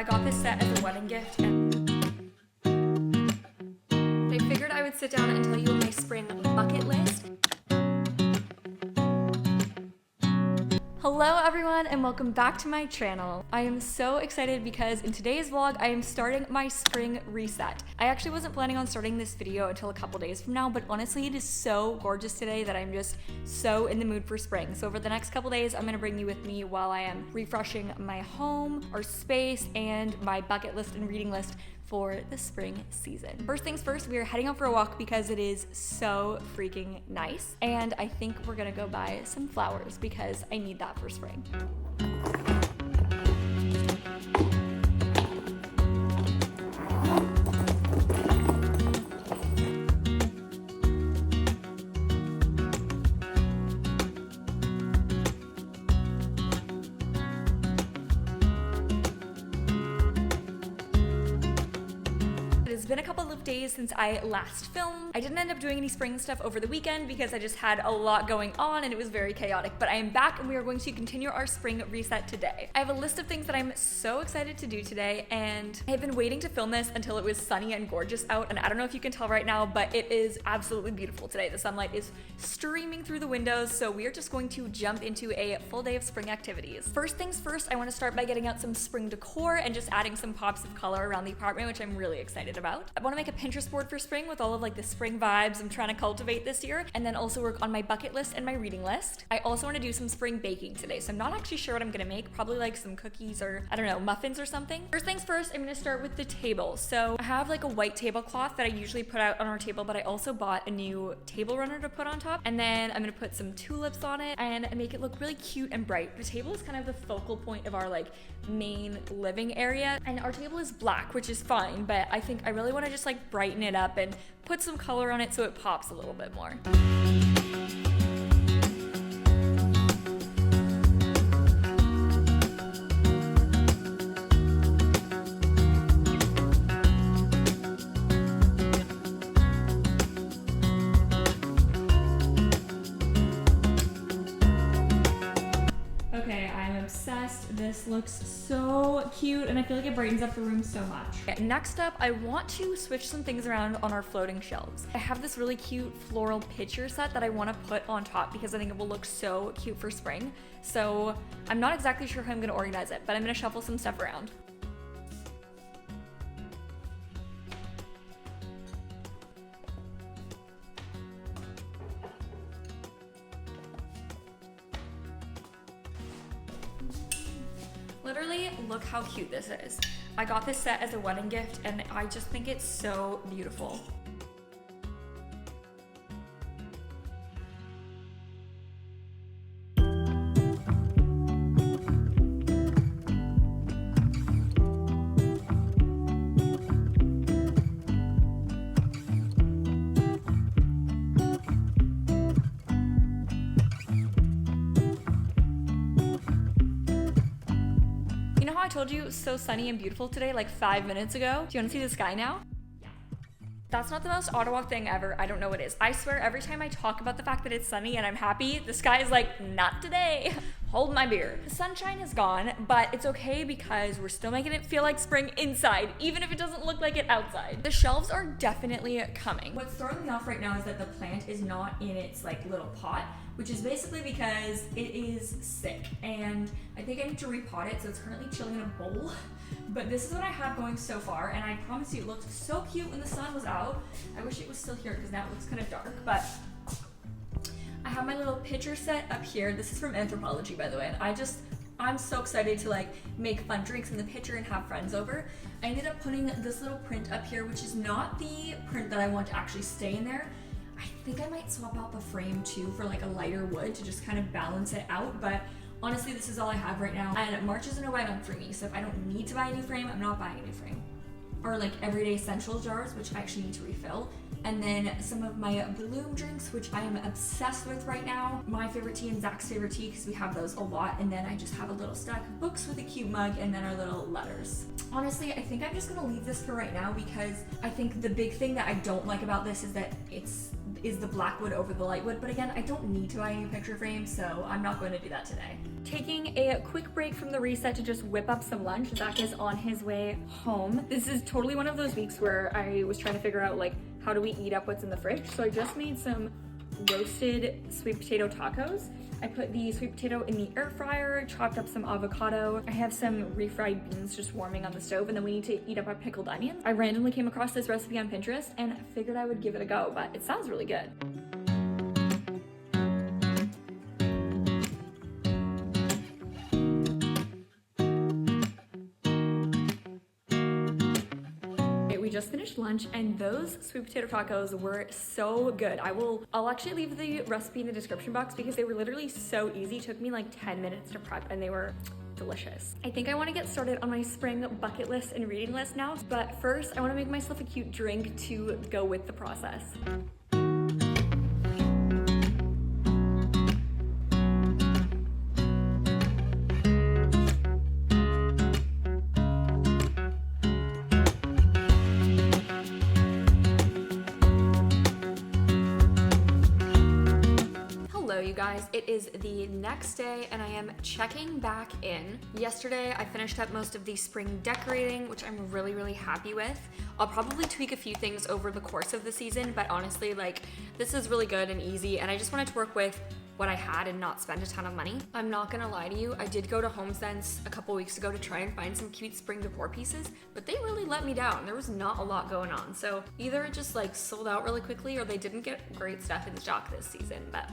got this set as a wedding gift, and I figured I would sit down and tell you my spring bucket list. Hello everyone and welcome back to my channel. I am so excited because in today's vlog I am starting my spring reset. I actually wasn't planning on starting this video until a couple days from now, but honestly it is so gorgeous today that I'm just so in the mood for spring. So over the next couple days I'm gonna bring you with me while I am refreshing my home, our space, and my bucket list and reading list for the spring season. First things first, we are heading out for a walk because it is so freaking nice, and I think we're gonna go buy some flowers because I need that for spring. It's been a couple of days since I last filmed. I didn't end up doing any spring stuff over the weekend because I just had a lot going on and it was very chaotic, but I am back and we are going to continue our spring reset today. I have a list of things that I'm so excited to do today, and I've been waiting to film this until it was sunny and gorgeous out, and I don't know if you can tell right now, but it is absolutely beautiful today. The sunlight is streaming through the windows, so we are just going to jump into a full day of spring activities. First things first, I want to start by getting out some spring decor and just adding some pops of color around the apartment, which I'm really excited about. I want to make a Pinterest board for spring with all of like the spring vibes I'm trying to cultivate this year, and then also work on my bucket list and my reading list. I also want to do some spring baking today, so I'm not actually sure what I'm gonna make. Probably like some cookies or I don't know, muffins or something. First things first, I'm gonna start with the table. So I have like a white tablecloth that I usually put out on our table, but I also bought a new table runner to put on top, and then I'm gonna put some tulips on it and make it look really cute and bright. The table is kind of the focal point of our like main living area, and our table is black, which is fine, but I think I really want to just like brighten it up and put some color on it so it pops a little bit more. Okay, I'm obsessed. This looks so cute and I feel like it brightens up the room so much. Okay, next up, I want to switch some things around on our floating shelves. I have this really cute floral picture set that I want to put on top because I think it will look so cute for spring. So I'm not exactly sure how I'm going to organize it, but I'm going to shuffle some stuff around. Literally, look how cute this is. I got this set as a wedding gift and I just think it's so beautiful. I told you it was so sunny and beautiful today like 5 minutes ago. Do you want to see the sky now? That's not the most Ottawa thing ever. I don't know what is. I swear every time I talk about the fact that it's sunny and I'm happy, the sky is like, not today. Hold my beer. The sunshine is gone, but it's okay because we're still making it feel like spring inside, even if it doesn't look like it outside. The shelves are definitely coming. What's throwing me off right now is that the plant is not in its like little pot, which is basically because it is sick and I think I need to repot it, so it's currently chilling in a bowl. But this is what I have going so far, and I promise you it looked so cute when the sun was out. I wish it was still here because now it looks kind of dark, but I have my little picture set up here. This is from Anthropology, by the way, and I'm so excited to like make fun drinks in the pitcher and have friends over. I ended up putting this little print up here, which is not the print that I want to actually stay in there. I think I might swap out the frame too for like a lighter wood to just kind of balance it out, but honestly, this is all I have right now. And March isn't a buy month for me, so if I don't need to buy a new frame, I'm not buying a new frame. Or like everyday essential jars, which I actually need to refill. And then some of my Bloom drinks, which I am obsessed with right now. My favorite tea and Zach's favorite tea, because we have those a lot. And then I just have a little stack of books with a cute mug and then our little letters. Honestly, I think I'm just gonna leave this for right now because I think the big thing that I don't like about this is that is the black wood over the light wood, but again, I don't need to buy a new picture frame, so I'm not going to do that today. Taking a quick break from the reset to just whip up some lunch. Zach is on his way home. This is totally one of those weeks where I was trying to figure out like, how do we eat up what's in the fridge? So I just made some roasted sweet potato tacos. I put the sweet potato in the air fryer, chopped up some avocado. I have some refried beans just warming on the stove, and then we need to eat up our pickled onions. I randomly came across this recipe on Pinterest and figured I would give it a go, but it sounds really good. We just finished lunch and those sweet potato tacos were so good. I'll actually leave the recipe in the description box because they were literally so easy. It took me like 10 minutes to prep and they were delicious. I think I want to get started on my spring bucket list and reading list now, but first I want to make myself a cute drink to go with the process. You guys, it is the next day and I am checking back in. Yesterday I finished up most of the spring decorating, which I'm really happy with. I'll probably tweak a few things over the course of the season, but honestly, like, this is really good and easy and I just wanted to work with what I had and not spend a ton of money. I'm not gonna lie to you, I did go to HomeSense a couple weeks ago to try and find some cute spring decor pieces, but they really let me down. There was not a lot going on. So either it just like sold out really quickly or they didn't get great stuff in stock this season, but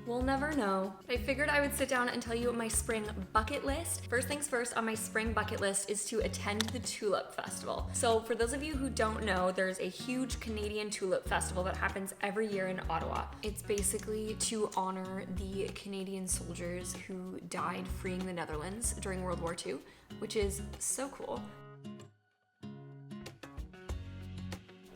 we'll never know. I figured I would sit down and tell you my spring bucket list. First things first on my spring bucket list is to attend the Tulip Festival. So for those of you who don't know, there's a huge Canadian Tulip Festival that happens every year in Ottawa. It's basically to honor the Canadian soldiers who died freeing the Netherlands during World War II, which is so cool.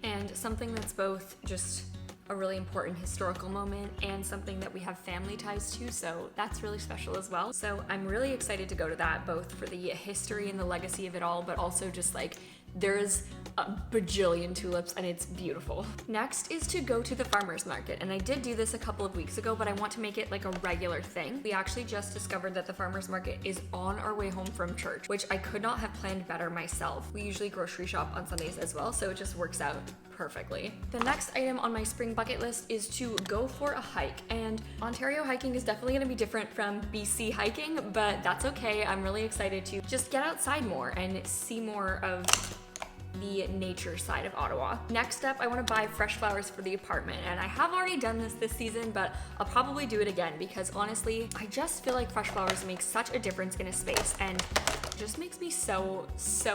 And something that's both just a really important historical moment and something that we have family ties to, so that's really special as well. So I'm really excited to go to that, both for the history and the legacy of it all, but also just like there's a bajillion tulips and it's beautiful. Next is to go to the farmer's market, and I did do this a couple of weeks ago, but I want to make it like a regular thing. We actually just discovered that the farmer's market is on our way home from church, which I could not have planned better myself. We usually grocery shop on Sundays as well, so it just works out perfectly. The next item on my spring bucket list is to go for a hike, and Ontario hiking is definitely going to be different from BC hiking, but that's okay. I'm really excited to just get outside more and see more of the nature side of Ottawa. Next up, I want to buy fresh flowers for the apartment, and I have already done this season, but I'll probably do it again because honestly, I just feel like fresh flowers make such a difference in a space and just makes me so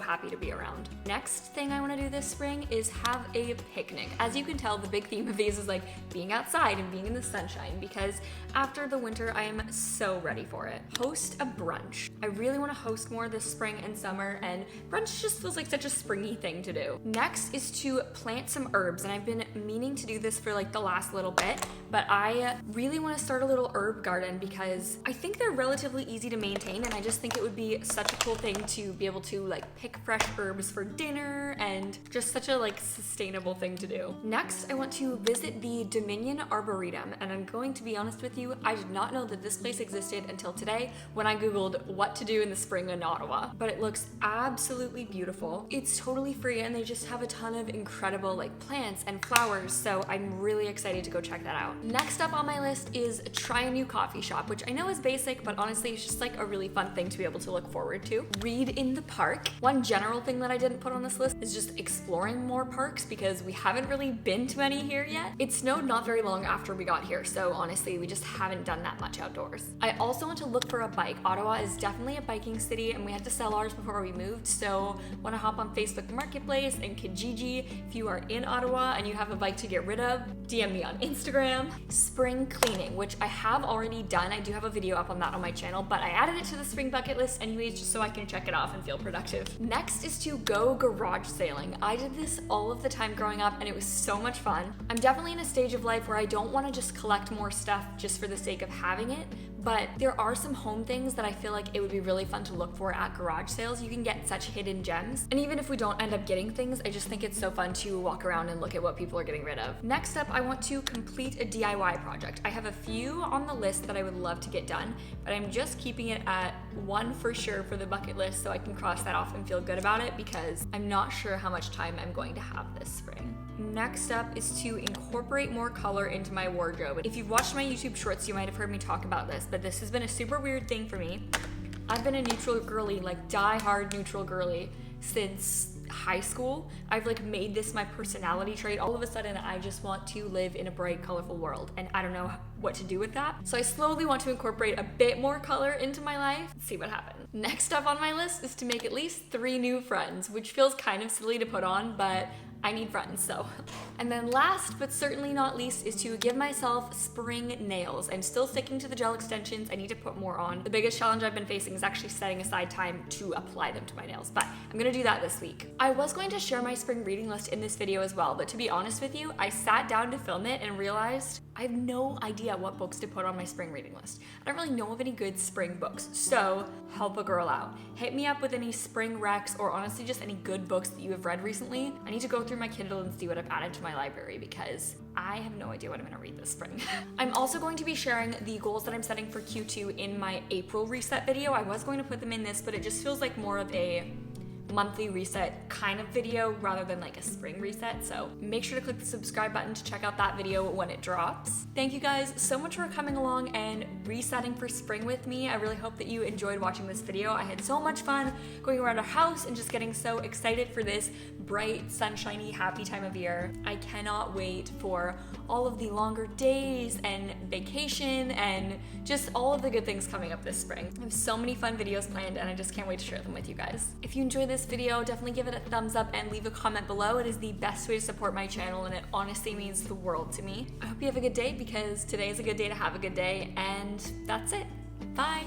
happy to be around. Next thing I want to do this spring is have a picnic. As you can tell, the big theme of these is like being outside and being in the sunshine, because after the winter, I am so ready for it. Host a brunch. I really want to host more this spring and summer, and brunch just feels like such a springy thing to do. Next is to plant some herbs, and I've been meaning to do this for like the last little bit, but I really want to start a little herb garden because I think they're relatively easy to maintain, and I just think it would be such a cool thing to be able to like pick fresh herbs for dinner, and just such a like sustainable thing to do. Next, I want to visit the Dominion Arboretum, and I'm going to be honest with you, I did not know that this place existed until today when I googled what to do in the spring in Ottawa, but it looks absolutely beautiful. It's totally free and they just have a ton of incredible like plants and flowers, so I'm really excited to go check that out. Next up on my list is try a new coffee shop, which I know is basic, but honestly it's just like a really fun thing to be able to look forward to. Read in the park. One general thing that I didn't put on this list is just exploring more parks because we haven't really been to any here yet. It snowed not very long after we got here, so honestly we just haven't done that much outdoors. I also want to look for a bike. Ottawa is definitely a biking city and we had to sell ours before we moved, so want to hop on Facebook Marketplace and Kijiji. If you are in Ottawa and you have a bike to get rid of, DM me on Instagram. Spring cleaning, which I have already done. I do have a video up on that on my channel, but I added it to the spring bucket list anyways just so I can check it off and feel productive. Next is to go garage sailing. I did this all of the time growing up and it was so much fun. I'm definitely in a stage of life where I don't want to just collect more stuff just for the sake of having it, but there are some home things that I feel like it would be really fun to look for at garage sales. You can get such hidden gems, and even if we don't end end up getting things. I just think it's so fun to walk around and look at what people are getting rid of. Next up, I want to complete a DIY project. I have a few on the list that I would love to get done, but I'm just keeping it at one for sure for the bucket list so I can cross that off and feel good about it because I'm not sure how much time I'm going to have this spring. Next up is to incorporate more color into my wardrobe. If you've watched my YouTube shorts, you might have heard me talk about this, but this has been a super weird thing for me. I've been a neutral girly, like die-hard neutral girly, since high school. I've like made this my personality trait. All of a sudden, I just want to live in a bright, colorful world, and I don't know what to do with that. So I slowly want to incorporate a bit more color into my life. See what happens. Next up on my list is to make at least 3 new friends, which feels kind of silly to put on, but I need friends, so. And then last, but certainly not least, is to give myself spring nails. I'm still sticking to the gel extensions. I need to put more on. The biggest challenge I've been facing is actually setting aside time to apply them to my nails, but I'm gonna do that this week. I was going to share my spring reading list in this video as well, but to be honest with you, I sat down to film it and realized I have no idea what books to put on my spring reading list. I don't really know of any good spring books, so help a girl out. Hit me up with any spring recs or honestly just any good books that you have read recently. I need to go through my Kindle and see what I've added to my library because I have no idea what I'm gonna read this spring. I'm also going to be sharing the goals that I'm setting for Q2 in my April reset video. I was going to put them in this, but it just feels like more of a monthly reset kind of video rather than like a spring reset. So make sure to click the subscribe button to check out that video when it drops. Thank you guys so much for coming along and resetting for spring with me. I really hope that you enjoyed watching this video. I had so much fun going around our house and just getting so excited for this bright, sunshiny, happy time of year. I cannot wait for all of the longer days and vacation and just all of the good things coming up this spring. I have so many fun videos planned and I just can't wait to share them with you guys. If you enjoyed this video, definitely give it a thumbs up and leave a comment below. It is the best way to support my channel and it honestly means the world to me. I hope you have a good day because today is a good day to have a good day, and that's it. Bye.